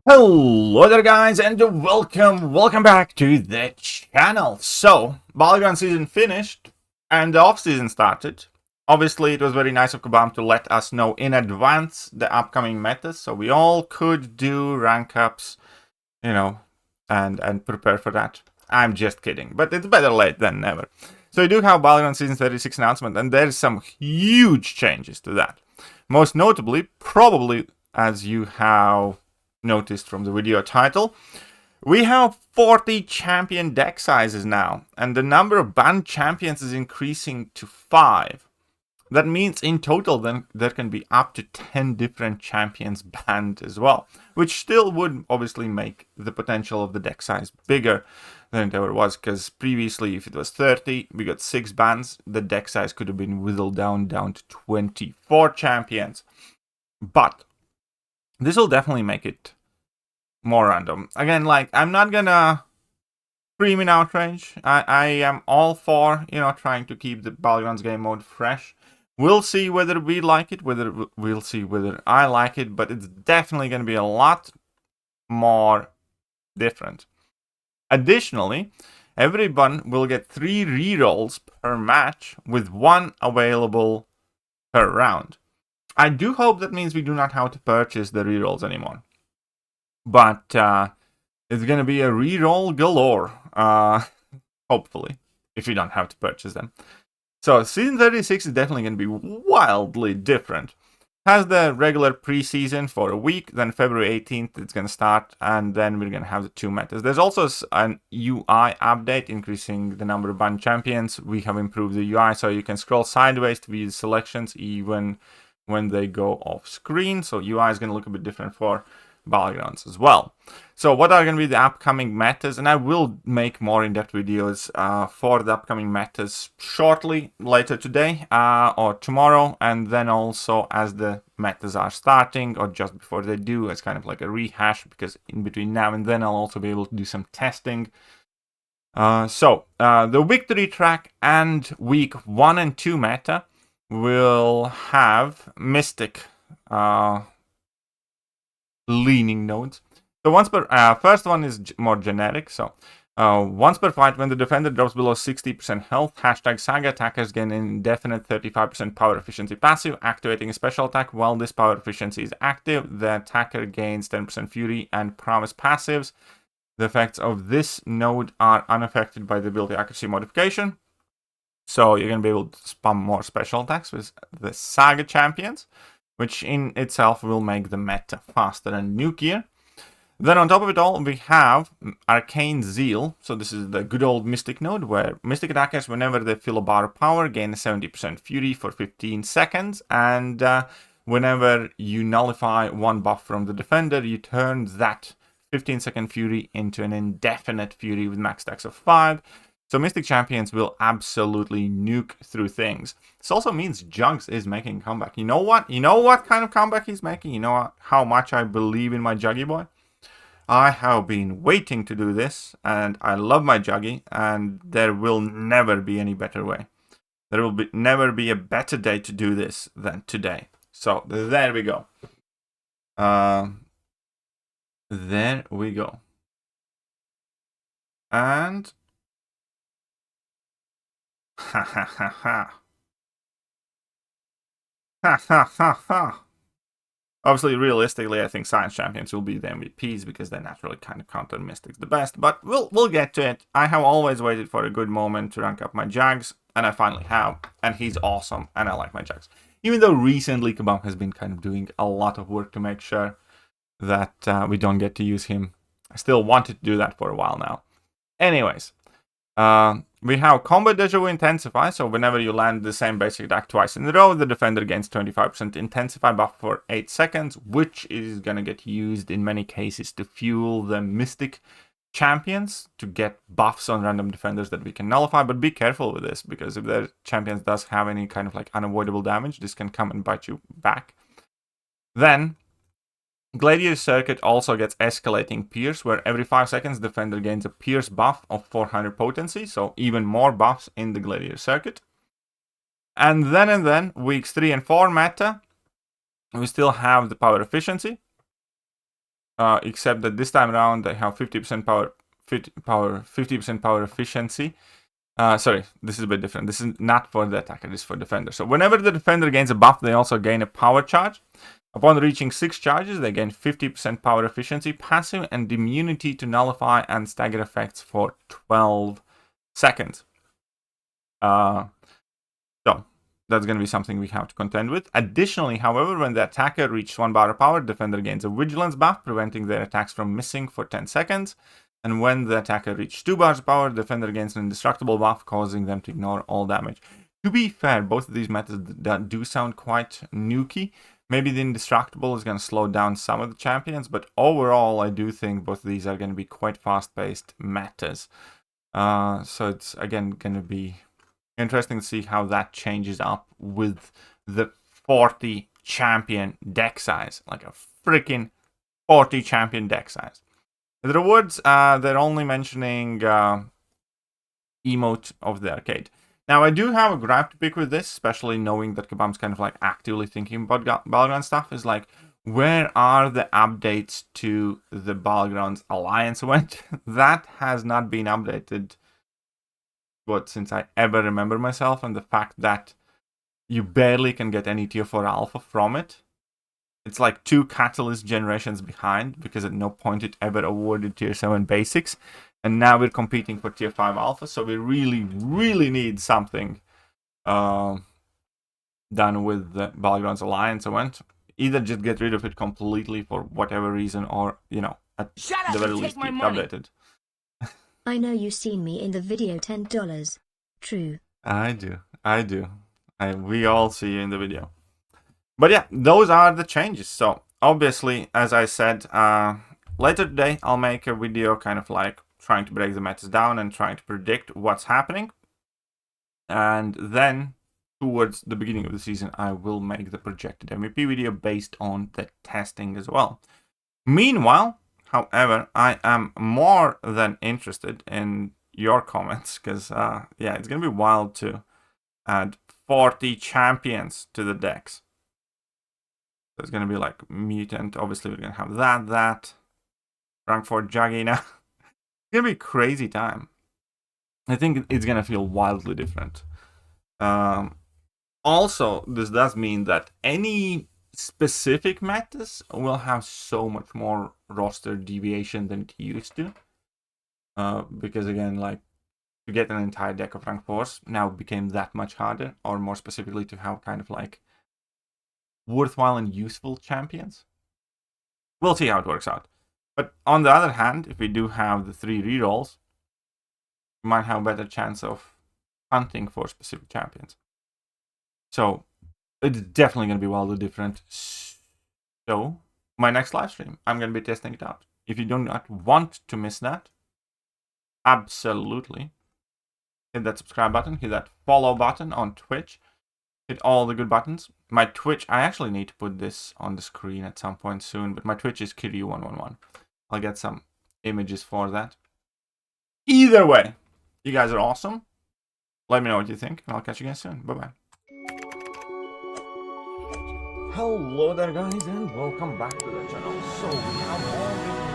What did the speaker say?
Hello there guys and welcome back to the channel. So, Battleground season finished and the off-season started. Obviously, it was very nice of Kabam to let us know in advance the upcoming metas, so we all could do rank ups, and prepare for that. I'm just kidding, but it's better late than never. So we do have Battleground season 36 announcement, and there's some huge changes to that. Most notably, probably as you have noticed from the video title, we have 40 champion deck sizes now, and the number of banned champions is increasing to 5. That means in total then there can be up to 10 different champions banned as well, which still would obviously make the potential of the deck size bigger than it ever was, because previously if it was 30, we got 6 bans, the deck size could have been whittled down to 24 champions. But this will definitely make it more random. Again, like, I'm not gonna scream in outrage. I am all for, trying to keep the Battlegrounds game mode fresh. We'll see whether we like it, we'll see whether I like it, but it's definitely going to be a lot more different. Additionally, everyone will get 3 rerolls per match with 1 available per round. I do hope that means we do not have to purchase the rerolls anymore. But it's going to be a reroll galore, hopefully, if you don't have to purchase them. So Season 36 is definitely going to be wildly different. Has the regular preseason for a week, then February 18th it's going to start, and then we're going to have the 2 metas. There's also an UI update increasing the number of banned champions. We have improved the UI so you can scroll sideways to view the selections even when they go off screen. So UI is going to look a bit different for Battlegrounds as well. So what are going to be the upcoming metas, and I will make more in-depth videos for the upcoming metas shortly, later today or tomorrow, and then also as the metas are starting or just before they do, it's kind of like a rehash, because in between now and then I'll also be able to do some testing. The victory track and week 1 and 2 meta will have Mystic leaning nodes. So once per first one is more generic. So once per fight, when the defender drops below 60% health, #Saga attackers gain an indefinite 35% power efficiency passive, activating a special attack. While this power efficiency is active, the attacker gains 10% fury and promise passives. The effects of this node are unaffected by the ability accuracy modification. So you're going to be able to spam more special attacks with the Saga champions, which in itself will make the meta faster and nukier. Then on top of it all, we have Arcane Zeal. So this is the good old Mystic node, where Mystic attackers, whenever they fill a bar of power, gain 70% fury for 15 seconds. And whenever you nullify 1 buff from the defender, you turn that 15-second fury into an indefinite fury with max stacks of 5. So Mystic Champions will absolutely nuke through things. This also means Jugs is making a comeback. You know what? You know what kind of comeback he's making? You know how much I believe in my Juggy boy? I have been waiting to do this, and I love my Juggy, and there will never be any better way. There will never be a better day to do this than today. So there we go. There we go. And ha ha ha ha. Ha ha ha ha. Obviously, realistically, I think Science Champions will be the MVPs because they naturally kind of counter Mystics the best. But we'll get to it. I have always waited for a good moment to rank up my Jags, and I finally have. And he's awesome, and I like my Jags. Even though recently Kabam has been kind of doing a lot of work to make sure that we don't get to use him. I still wanted to do that for a while now. Anyways. We have Combat Deja Vu Intensify, so whenever you land the same basic attack twice in a row, the defender gains 25% Intensify buff for 8 seconds, which is going to get used in many cases to fuel the Mystic champions to get buffs on random defenders that we can nullify. But be careful with this, because if the champions does have any kind of like unavoidable damage, this can come and bite you back. Then Gladiator Circuit also gets escalating Pierce, where every 5 seconds the defender gains a Pierce buff of 400 potency, so even more buffs in the Gladiator Circuit. And then, weeks 3 and 4 meta, we still have the power efficiency. except that this time around they have 50% power, 50% power efficiency. Sorry, this is a bit different. This is not for the attacker, this is for defender. So whenever the defender gains a buff, they also gain a power charge. Upon reaching 6 charges, they gain 50% power efficiency, passive, and immunity to nullify and stagger effects for 12 seconds. So that's going to be something we have to contend with. Additionally, however, when the attacker reaches 1 bar of power, defender gains a vigilance buff, preventing their attacks from missing for 10 seconds. And when the attacker reaches 2 bars of power, defender gains an indestructible buff, causing them to ignore all damage. To be fair, both of these methods do sound quite nukey. Maybe the indestructible is going to slow down some of the champions, but overall, I do think both of these are going to be quite fast-paced metas. So it's, again, going to be interesting to see how that changes up with the 40 champion deck size. Like a freaking 40 champion deck size. The rewards, they're only mentioning emote of the arcade. Now, I do have a gripe to pick with this, especially knowing that Kabam's kind of like actively thinking about Battleground stuff, is like, where are the updates to the Battlegrounds Alliance event? That has not been updated, since I ever remember myself, and the fact that you barely can get any tier 4 alpha from it. It's like 2 Catalyst generations behind, because at no point it ever awarded tier 7 basics. And now we're competing for tier 5 alpha, so we really, really need something done with the Battlegrounds Alliance event. Either just get rid of it completely for whatever reason, or, you know, at the very least keep it updated. I know you've seen me in the video $10. True. I do. We all see you in the video. But yeah, those are the changes. So obviously, as I said, later today I'll make a video kind of like trying to break the metas down and trying to predict what's happening. And then towards the beginning of the season, I will make the projected MVP video based on the testing as well. Meanwhile, however, I am more than interested in your comments, because yeah, it's gonna be wild to add 40 champions to the decks. So it's gonna be like mutant. Obviously, we're gonna have that rank 4 Juggy now. It's gonna be a crazy time. I think it's gonna feel wildly different. Also, this does mean that any specific metas will have so much more roster deviation than it used to. Because again, like, to get an entire deck of rank 4s now became that much harder, or more specifically to have kind of like worthwhile and useful champions. We'll see how it works out. But on the other hand, if we do have the 3 rerolls, we might have a better chance of hunting for specific champions. So it's definitely going to be wildly different. So my next live stream, I'm going to be testing it out. If you do not want to miss that, absolutely hit that subscribe button, hit that follow button on Twitch, hit all the good buttons. My Twitch, I actually need to put this on the screen at some point soon, but my Twitch is Thekiryu111. I'll get some images for that. Either way, you guys are awesome. Let me know what you think, and I'll catch you guys soon. Bye-bye. Hello there, guys, and welcome back to the channel. So we have all been